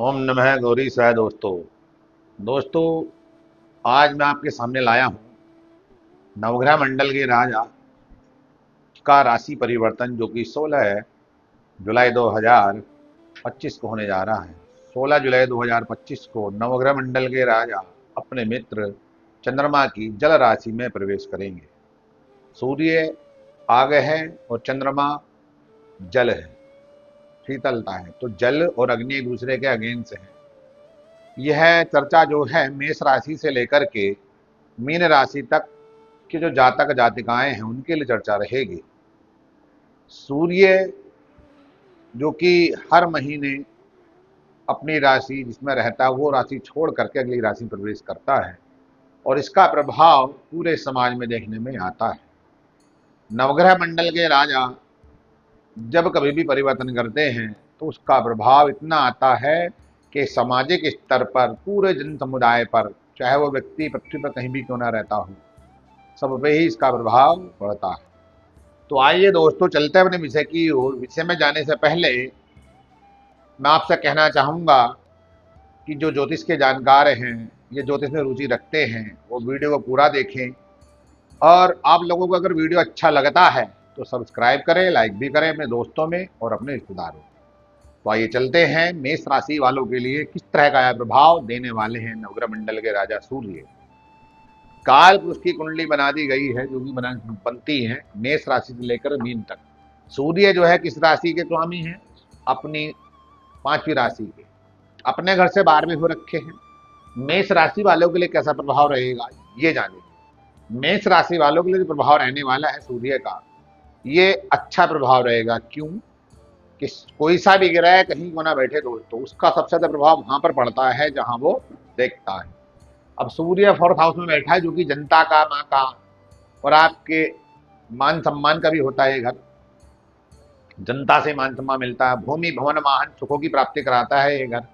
ओम नमः गौरी साय दोस्तों, आज मैं आपके सामने लाया हूँ नवग्रह मंडल के राजा का राशि परिवर्तन जो कि 16 जुलाई 2025 को होने जा रहा है। 16 जुलाई 2025 को नवग्रह मंडल के राजा अपने मित्र चंद्रमा की जल राशि में प्रवेश करेंगे। सूर्य आग है और चंद्रमा जल है, शीतलता है। तो जल और अग्नि एक दूसरे के अगेंस्ट है। यह चर्चा जो है मेष राशि से लेकर के मीन राशि तक के जो जातक जातिकाएं हैं उनके लिए चर्चा रहेगी। सूर्य जो कि हर महीने अपनी राशि जिसमें रहता है वो राशि छोड़ करके अगली राशि प्रवेश करता है और इसका प्रभाव पूरे समाज में देखने में आता है। नवग्रह मंडल के राजा जब कभी भी परिवर्तन करते हैं तो उसका प्रभाव इतना आता है कि सामाजिक स्तर पर पूरे जन समुदाय पर, चाहे वो व्यक्ति पृथ्वी पर कहीं भी क्यों ना रहता हो, सब पे ही इसका प्रभाव पड़ता है। तो आइए दोस्तों चलते हैं अपने विषय की ओर। विषय में जाने से पहले मैं आपसे कहना चाहूँगा कि जो ज्योतिष के जानकार हैं, ये ज्योतिष में रुचि रखते हैं, वो वीडियो को पूरा देखें और आप लोगों को अगर वीडियो अच्छा लगता है तो सब्सक्राइब करें, लाइक भी करें अपने दोस्तों में और अपने रिश्तेदारों। तो आइए चलते हैं मेष राशि वालों के लिए किस तरह का प्रभाव देने वाले हैं नवग्रह मंडल के राजा सूर्य। काल पुरुष की कुंडली बना दी गई है जो कि बनती है मेष राशि से लेकर मीन तक। सूर्य जो है किस राशि के स्वामी हैं? अपनी 5वीं राशि के, अपने घर से 12वें हो रखे हैं। मेष राशि वालों के लिए कैसा प्रभाव रहेगा ये जानेंगे। मेष राशि वालों के लिए जो प्रभाव रहने वाला है सूर्य का, ये अच्छा प्रभाव रहेगा। क्यों? कि कोई सा भी ग्रह कहीं को ना बैठे दोस्तों, उसका सबसे ज्यादा प्रभाव वहां पर पड़ता है जहां वो देखता है। अब सूर्य 4th हाउस में बैठा है जो कि जनता का, माँ का और आपके मान सम्मान का भी होता है। घर जनता से मान सम्मान मिलता है, भूमि भवन वाहन सुखों की प्राप्ति कराता है। ये घर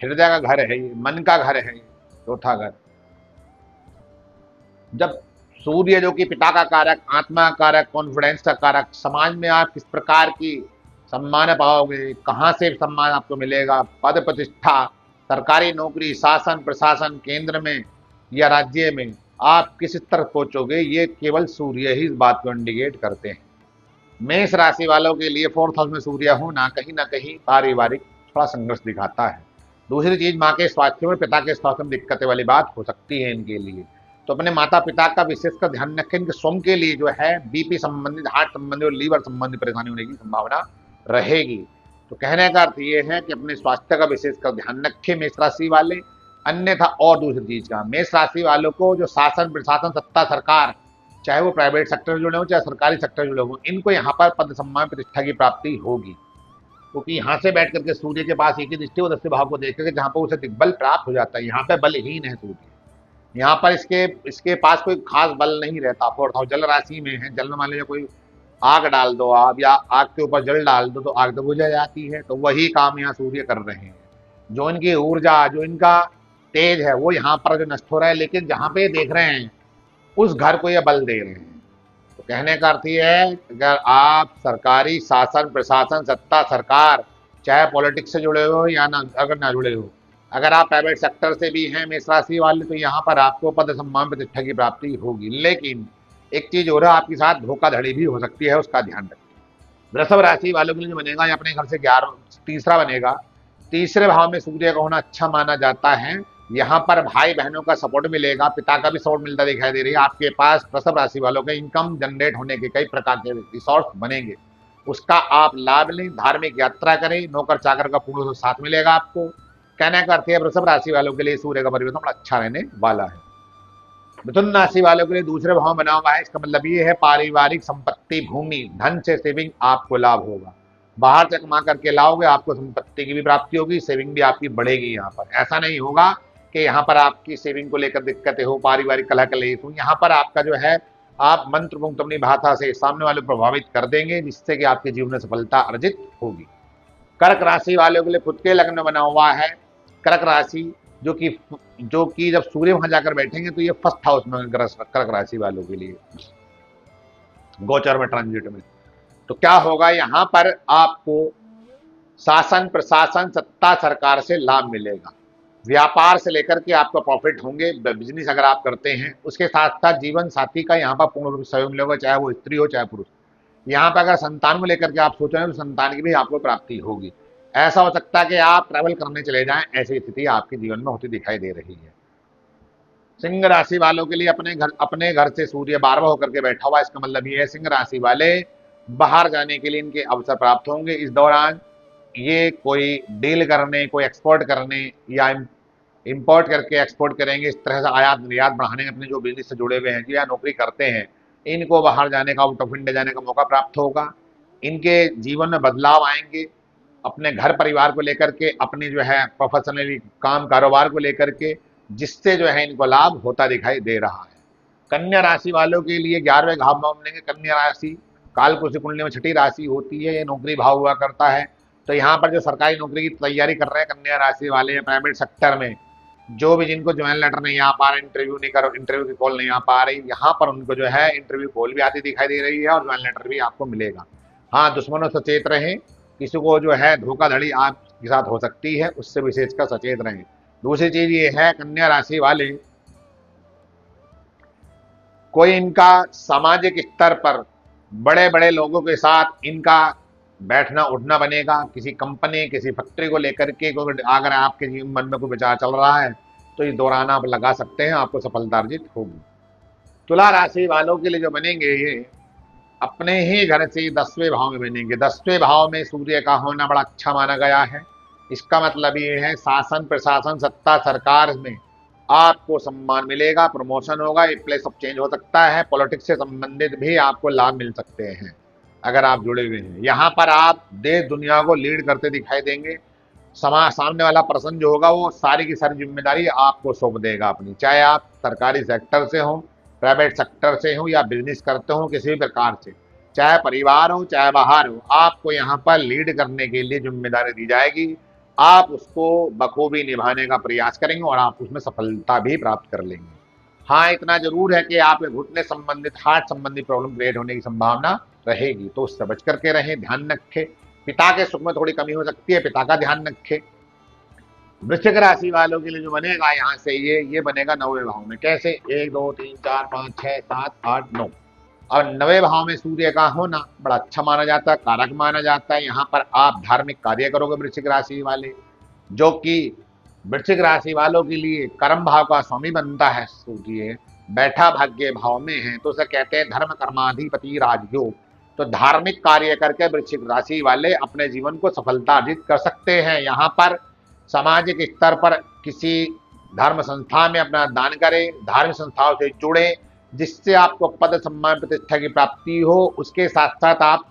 हृदय का घर है, ये मन का घर है, चौथा घर। जब सूर्य जो कि पिता का कारक, आत्मा का कारक, कॉन्फिडेंस का कारक, समाज में आप किस प्रकार की सम्मान पाओगे, कहाँ से सम्मान आपको मिलेगा, पद प्रतिष्ठा, सरकारी नौकरी, शासन प्रशासन, केंद्र में या राज्य में आप किस स्तर पहुंचोगे, ये केवल सूर्य ही इस बात को इंडिकेट करते हैं। मेष राशि वालों के लिए 4th हाउस में सूर्य होना कहीं ना कहीं पारिवारिक थोड़ा संघर्ष दिखाता है। दूसरी चीज, माँ के स्वास्थ्य में, पिता के स्वास्थ्य में दिक्कतें वाली बात हो सकती है इनके लिए। तो अपने माता पिता का विशेषकर ध्यान रखें। इनके स्वयं के लिए जो है बीपी संबंधित, हार्ट संबंधित और लीवर संबंधित परेशानी होने की संभावना रहेगी। तो कहने का अर्थ ये है कि अपने स्वास्थ्य का विशेषकर ध्यान रखें मेष राशि वाले। अन्यथा और दूसरी चीज का, मेष राशि वालों को जो शासन प्रशासन, सत्ता, सरकार, चाहे वो प्राइवेट सेक्टर जुड़े हो चाहे सरकारी सेक्टर जुड़े हो, इनको यहाँ पर पद सम्मान प्रतिष्ठा की प्राप्ति होगी। क्योंकि यहाँ से बैठ करके सूर्य के पास एक ही दृष्टि और 10वें भाव को देख करके जहाँ पर उसे दिग्बल प्राप्त हो जाता है। यहाँ पे बलहीन है सूर्य, यहाँ पर इसके पास कोई खास बल नहीं रहता। 4th हाउस जल राशि में है। जल मान लीजिए कोई आग डाल दो आप, या आग के ऊपर जल डाल दो तो आग तो बुझ जाती है। तो वही काम यहाँ सूर्य कर रहे हैं। जो इनकी ऊर्जा, जो इनका तेज है वो यहाँ पर जो नष्ट हो रहा है, लेकिन जहाँ पे देख रहे हैं उस घर को ये बल दे रहे हैं। तो कहने का अर्थ ये है, अगर आप सरकारी शासन प्रशासन, सत्ता, सरकार, चाहे पॉलिटिक्स से जुड़े हो या ना, अगर ना जुड़े हो, अगर आप प्राइवेट सेक्टर से भी हैं मेष राशि वाले, तो यहाँ पर आपको पद सम्मान प्रतिष्ठा की प्राप्ति होगी। लेकिन एक चीज हो रहा है, आपके साथ धोखाधड़ी भी हो सकती है, उसका ध्यान रखिए। वृषभ राशि वालों के लिए जो बनेगा, या अपने घर से 3रा बनेगा। 3रे भाव में सूर्य का होना अच्छा माना जाता है। यहाँ पर भाई बहनों का सपोर्ट मिलेगा, पिता का भी सपोर्ट मिलता दिखाई दे रही है। आपके पास वृषभ राशि वालों के इनकम जनरेट होने के कई प्रकार के रिसोर्स बनेंगे, उसका आप लाभ लें। धार्मिक यात्रा करें, नौकर चाकर का पूर्ण साथ मिलेगा आपको। कहने का अर्थ है वृषभ राशि वालों के लिए सूर्य का परिवर्तन बड़ा अच्छा रहने वाला है। मिथुन राशि वालों के लिए 2रे भाव बना हुआ है। इसका मतलब ये है पारिवारिक संपत्ति, भूमि, धन से सेविंग आपको लाभ होगा। बाहर से कमा करके लाओगे, आपको संपत्ति की भी प्राप्ति होगी, सेविंग भी आपकी बढ़ेगी। यहाँ पर ऐसा नहीं होगा कि यहाँ पर आपकी सेविंग को लेकर दिक्कतें हो, पारिवारिक कलह कलेश हो। यहाँ पर आपका जो है आप मंत्र मुक्त अपनी भाषा से सामने वाले प्रभावित कर देंगे, जिससे कि आपके जीवन में सफलता अर्जित होगी। कर्क राशि वालों के लिए खुद के लग्न बना हुआ है कर्क राशि, जो कि जब सूर्य वहां जाकर बैठेंगे तो ये 1st हाउस में कर्क राशि वालों के लिए गोचर में, ट्रांजिट में। तो क्या होगा, यहाँ पर आपको शासन प्रशासन सत्ता सरकार से लाभ मिलेगा। व्यापार से लेकर के आपका प्रॉफिट होंगे, बिजनेस अगर आप करते हैं, उसके साथ साथ जीवन साथी का यहाँ पर पूर्ण रूप से सहयोग मिलेगा, चाहे वो स्त्री हो चाहे पुरुष। यहाँ पर अगर संतान को लेकर के आप सोच रहे हैं तो संतान की भी आपको प्राप्ति होगी। ऐसा हो सकता है कि आप ट्रैवल करने चले जाएं, ऐसी स्थिति आपके जीवन में होती दिखाई दे रही है। सिंह राशि वालों के लिए अपने घर से सूर्य 12वां होकर के बैठा हुआ, इसका मतलब ये है सिंह राशि वाले बाहर जाने के लिए इनके अवसर प्राप्त होंगे। इस दौरान ये कोई डील करने, कोई एक्सपोर्ट करने या इंपोर्ट करके एक्सपोर्ट करेंगे, इस तरह से आयात निर्यात बढ़ाने, अपने जो बिजनेस से जुड़े हुए हैं या नौकरी करते हैं, इनको बाहर जाने का, आउट ऑफ इंडिया जाने का मौका प्राप्त होगा। इनके जीवन में बदलाव आएंगे, अपने घर परिवार को लेकर के, अपनी जो है प्रोफेशनली काम कारोबार को लेकर के, जिससे जो है इनको लाभ होता दिखाई दे रहा है। कन्या राशि वालों के लिए 11वें भाव में मिलेंगे। कन्या राशि कालपुरुष कुंडली में छठी राशि होती है, ये नौकरी भाव हुआ करता है। तो यहाँ पर जो सरकारी नौकरी की तैयारी कर रहे हैं कन्या राशि वाले या प्राइवेट सेक्टर में, जो भी जिनको ज्वाइन लेटर नहीं आ पा रहे, इंटरव्यू की कॉल नहीं आ पा रही, यहाँ पर उनको जो है इंटरव्यू कॉल भी आती दिखाई दे रही है और ज्वाइन लेटर भी आपको मिलेगा। हाँ, दुश्मनों से सचेत रहें, किसी को जो है धोखाधड़ी आपके साथ हो सकती है, उससे विशेषकर सचेत रहें। दूसरी चीज ये है, कन्या राशि वाले कोई इनका सामाजिक स्तर पर बड़े बड़े लोगों के साथ इनका बैठना उठना बनेगा। किसी कंपनी, किसी फैक्ट्री को लेकर के अगर आपके जीवन मन में कोई विचार चल रहा है तो इस दौरान आप लगा सकते हैं, आपको सफलता अर्जित होगी। तुला राशि वालों के लिए जो बनेंगे, ये अपने ही घर से 10वें भाव में बनेंगे। 10वें भाव में सूर्य का होना बड़ा अच्छा माना गया है। इसका मतलब ये है शासन प्रशासन सत्ता सरकार में आपको सम्मान मिलेगा, प्रमोशन होगा, प्लेस ऑफ चेंज हो सकता है। पॉलिटिक्स से संबंधित भी आपको लाभ मिल सकते हैं अगर आप जुड़े हुए हैं। यहाँ पर आप देश दुनिया को लीड करते दिखाई देंगे। समाज सामने वाला पर्सन जो होगा वो सारी की सारी जिम्मेदारी आपको सौंप देगा अपनी, चाहे आप सरकारी सेक्टर से हो, प्राइवेट सेक्टर से हो या बिजनेस करते हो, किसी भी प्रकार से, चाहे परिवार हो चाहे बाहर हो, आपको यहाँ पर लीड करने के लिए जिम्मेदारी दी जाएगी। आप उसको बखूबी निभाने का प्रयास करेंगे और आप उसमें सफलता भी प्राप्त कर लेंगे। हाँ, इतना जरूर है कि आपके घुटने संबंधित, हार्ट संबंधी प्रॉब्लम क्रिएट होने की संभावना रहेगी, तो उससे बच करके रहें, ध्यान रखें। पिता के सुख में थोड़ी कमी हो सकती है, पिता का ध्यान रखें। वृश्चिक राशि वालों के लिए जो बनेगा यहाँ से, ये बनेगा 9वें भाव में। कैसे? 1 2 3 4 5 6 7 8 9 और 9वें भाव में सूर्य का होना बड़ा अच्छा माना जाता है, कारक माना जाता है। यहाँ पर आप धार्मिक कार्य करोगे वृश्चिक राशि वाले, जो कि वृश्चिक राशि वालों के लिए कर्म भाव का स्वामी बनता है। सूर्य बैठा भाग्य भाव में है, तो उसे कहते हैं धर्म कर्माधिपति राजयोग। तो धार्मिक कार्य करके वृश्चिक राशि वाले अपने जीवन को सफलता अर्जित कर सकते हैं। यहाँ पर सामाजिक स्तर पर किसी धर्म संस्था में अपना दान करें, धार्मिक संस्थाओं से जुड़े, जिससे आपको पद सम्मान प्रतिष्ठा की प्राप्ति हो। उसके साथ साथ आप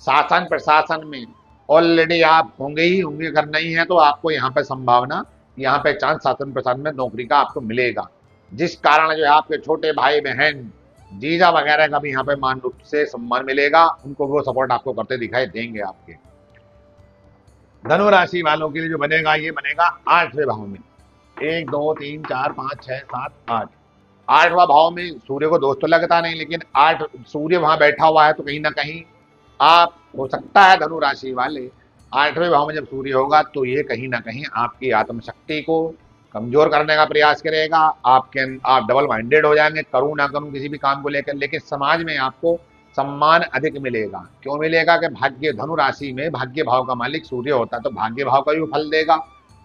शासन प्रशासन में ऑलरेडी आप होंगे ही होंगे, अगर नहीं है तो आपको यहाँ पे संभावना, यहाँ पे चांस शासन प्रशासन में नौकरी का आपको मिलेगा, जिस कारण जो है आपके छोटे भाई बहन जीजा वगैरह का भी यहाँ पे मान रूप से सम्मान मिलेगा, उनको वो सपोर्ट आपको करते दिखाई देंगे आपके। धनु राशि वालों के लिए जो बनेगा, ये बनेगा 8वें भाव में। 1 2 3 4 5 6 7 8 8वां भाव में सूर्य को दोस्त तो लगता नहीं, लेकिन 8 सूर्य वहां बैठा हुआ है, तो कहीं ना कहीं आप हो सकता है धनु राशि वाले 8वें भाव में जब सूर्य होगा तो ये कहीं ना कहीं आपकी आत्मशक्ति को कमजोर करने का प्रयास करेगा। आप डबल माइंडेड हो जाएंगे, करूं ना करूं किसी भी काम को लेकर, लेकिन समाज में आपको सम्मान अधिक मिलेगा। क्यों मिलेगा? कि भाग्य, धनु राशि में भाग्य भाव का मालिक सूर्य होता है, तो भाग्य भाव का भी फल देगा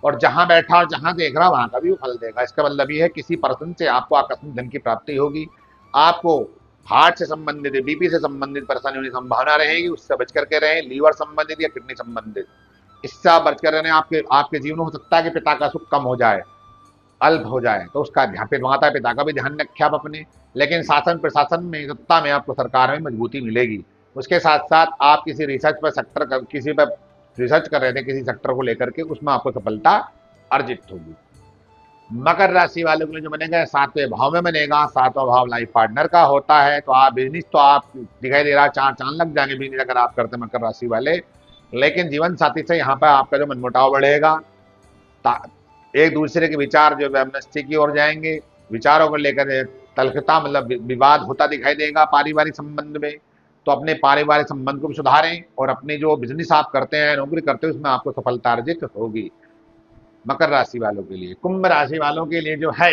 और जहां बैठा और जहां देख रहा वहां का भी फल देगा। इसका मतलब ये है किसी पर्सन से आपको आकस्मिक धन की प्राप्ति होगी, आपको हार्ट से संबंधित, बीपी से संबंधित परेशानी होने की संभावना रहेगी, उससे बच करके रहें। लीवर संबंधित या किडनी संबंधित, इससे आप बच कर रहें। आपके जीवन में हो सकता है कि पिता का सुख कम हो जाए, अल्प हो जाए, तो उसका ध्यान, फिर माता पिता का भी ध्यान रखें आप अपने। लेकिन शासन प्रशासन में, सत्ता में आपको सरकार में मजबूती मिलेगी। उसके साथ साथ आप किसी रिसर्च पर किसी पर रिसर्च कर रहे थे किसी सेक्टर को लेकर के, उसमें आपको सफलता अर्जित होगी। मकर राशि वालों के लिए जो बनेगा 7वें भाव में बनेगा। 7वां भाव लाइफ पार्टनर का होता है, तो आप बिजनेस, तो आप दिखाई दे रहा है 4 चांद लग जाएंगे बिजनेस अगर आप करते मकर राशि वाले। लेकिन जीवन साथी से यहाँ पर आपका जो मनमुटाव बढ़ेगा, एक दूसरे के विचार जो वैमनस्य की ओर जाएंगे, विचारों को लेकर तलखता, मतलब विवाद होता दिखाई देगा पारिवारिक संबंध में। तो अपने पारिवारिक संबंध को भी सुधारें और अपने जो बिजनेस आप करते हैं, नौकरी करते हैं, उसमें आपको सफलता अर्जित होगी। मकर राशि वालों के लिए, कुंभ राशि वालों के लिए जो है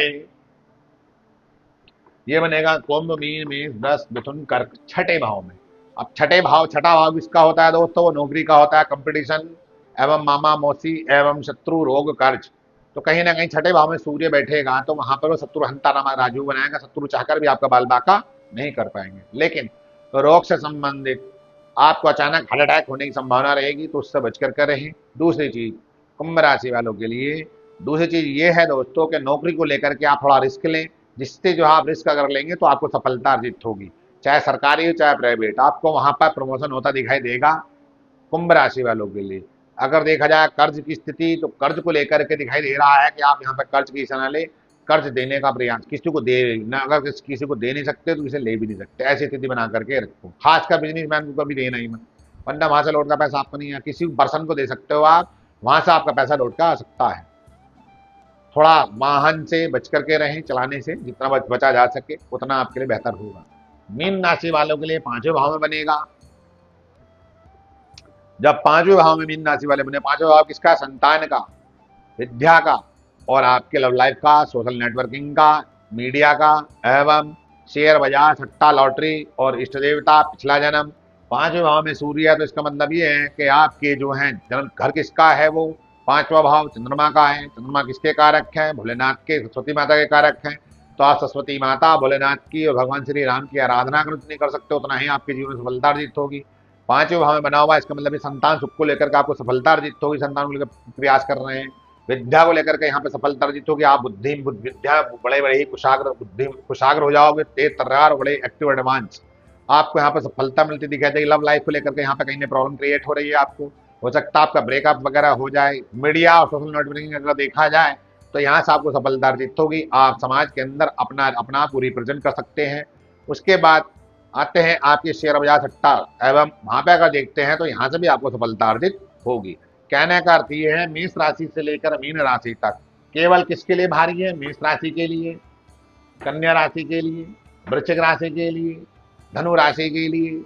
ये बनेगा कुंभ, मीन, मेष, वृष, मिथुन, कर्क छठे भाव में। अब छठा भाव किसका होता है दोस्तों? वो नौकरी का होता है, कंपटीशन एवं मामा मौसी एवं शत्रु रोग कर्ज। तो कहीं ना कहीं छठे भाव में सूर्य बैठेगा तो वहां पर वो शत्रु हंता नामा राजू बनाएगा। शत्रु चाहकर भी आपका बाल बाका नहीं कर पाएंगे। लेकिन रोग से संबंधित आपको अचानक हार्ट अटैक होने की संभावना रहेगी, तो उससे बचकर कर रहें। दूसरी चीज कुंभ राशि वालों के लिए, दूसरी चीज ये है दोस्तों कि नौकरी को लेकर के आप थोड़ा रिस्क लें, जिससे जो आप रिस्क अगर लेंगे तो आपको सफलता अर्जित होगी, चाहे सरकारी हो चाहे प्राइवेट, आपको वहां पर प्रमोशन होता दिखाई देगा। कुंभ राशि वालों के लिए अगर देखा जाए कर्ज की स्थिति, तो कर्ज को लेकर के दिखाई दे रहा है कि आप यहाँ पर कर्ज की न ले, कर्ज देने का प्रयास किसी को दे ना, अगर किसी को दे नहीं सकते तो किसी ले भी नहीं सकते, ऐसी स्थिति बना करके रखो। खासकर बिजनेसमैन को कभी देना ही मत, वरना वहां से लौट का पैसा आपको नहीं है। किसी पर्सन को दे सकते हो आप, वहां से आपका पैसा लौट का आ सकता है। थोड़ा वाहन से बच करके रहें, चलाने से जितना बचा जा सके उतना आपके लिए बेहतर होगा। मीन राशि वालों के लिए पांचवें भाव में बनेगा। जब पांचवें भाव में मीन राशि वाले बने, पांचवें भाव किसका? संतान का, विद्या का और आपके लव लाइफ का, सोशल नेटवर्किंग का, मीडिया का एवं शेयर बाजार, सट्टा, लॉटरी और इष्ट देवता, पिछला जन्म। पांचवें भाव में सूर्य है तो इसका मतलब ये है कि आपके जो है जन्म घर किसका है? वो पांचवा भाव चंद्रमा का है। चंद्रमा किसके कारक है? भोलेनाथ के, सरस्वती माता के कारक हैं। तो आप सरस्वती माता, भोलेनाथ की और भगवान श्री राम की आराधना अगर उतनी कर सकते हो, उतना ही आपके जीवन में सफलता अर्जित होगी। पांचवें भाव में बना हुआ, इसका मतलब संतान सुख को लेकर के आपको सफलता अर्जित होगी, संतान को लेकर प्रयास कर रहे हैं। विद्या को लेकर के यहाँ पे सफलता अर्जित होगी, आप बुद्धि विद्या बड़े बड़े ही कुशाग्र, बुद्धि कुशाग्र हो जाओगे, तेज तर्रार, बड़े एक्टिव एडवांस, आपको यहाँ पे सफलता मिलती दिखाई देगी। लव लाइफ को लेकर के यहाँ पे कहीं प्रॉब्लम क्रिएट हो रही है, आपको हो सकता है आपका ब्रेकअप वगैरह हो जाए। मीडिया और सोशल नेटवर्किंग अगर देखा जाए तो यहाँ से आपको सफलता अर्जित होगी, आप समाज के अंदर अपना अपना आप को रिप्रेजेंट कर सकते हैं। उसके बाद आते हैं आपके शेयर बाजार, सट्टा एवं वहां पे अगर देखते हैं तो यहाँ से भी आपको सफलता अर्जित होगी। कहने का अर्थ ये है, मेष राशि से लेकर मीन राशि तक केवल किसके लिए भारी है? मेष राशि के लिए, कन्या राशि के लिए, वृश्चिक राशि के लिए, धनु राशि के लिए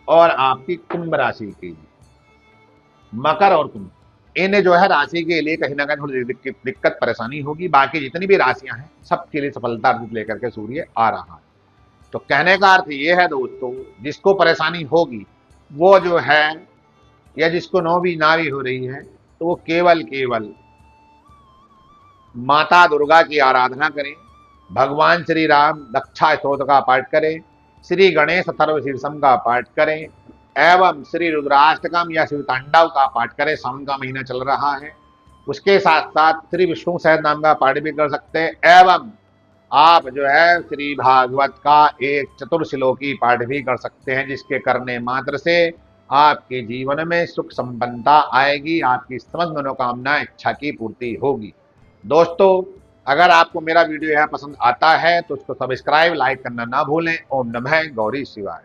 और आपकी कुंभ राशि के लिए। मकर और कुंभ, इन जो है राशि के लिए कहीं ना कहीं थोड़ी दिक्कत परेशानी होगी। बाकी जितनी भी राशियां हैं सबके लिए सफलता अर्जित लेकर के सूर्य आ रहा है। तो कहने का अर्थ ये है दोस्तों, जिसको परेशानी होगी वो जो है, या जिसको नो भी ना भी हो रही है, तो वो केवल माता दुर्गा की आराधना करें, भगवान श्री राम दक्षा स्तोत्र का पाठ करें, श्री गणेश अथर्वशीर्षम का पाठ करें एवं श्री रुद्राष्टकम या शिव तांडव का पाठ करें। सावन का महीना चल रहा है, उसके साथ साथ श्री विष्णु सहस्त्र नाम का पाठ भी कर सकते हैं एवं आप जो है श्री भागवत का एक चतुर्श्लोकी पाठ भी कर सकते हैं, जिसके करने मात्र से आपके जीवन में सुख संपन्नता आएगी, आपकी समस्त मनोकामना इच्छा की पूर्ति होगी। दोस्तों, अगर आपको मेरा वीडियो यह पसंद आता है तो उसको सब्सक्राइब, लाइक करना ना भूलें। ओम नमः गौरी शिवाय।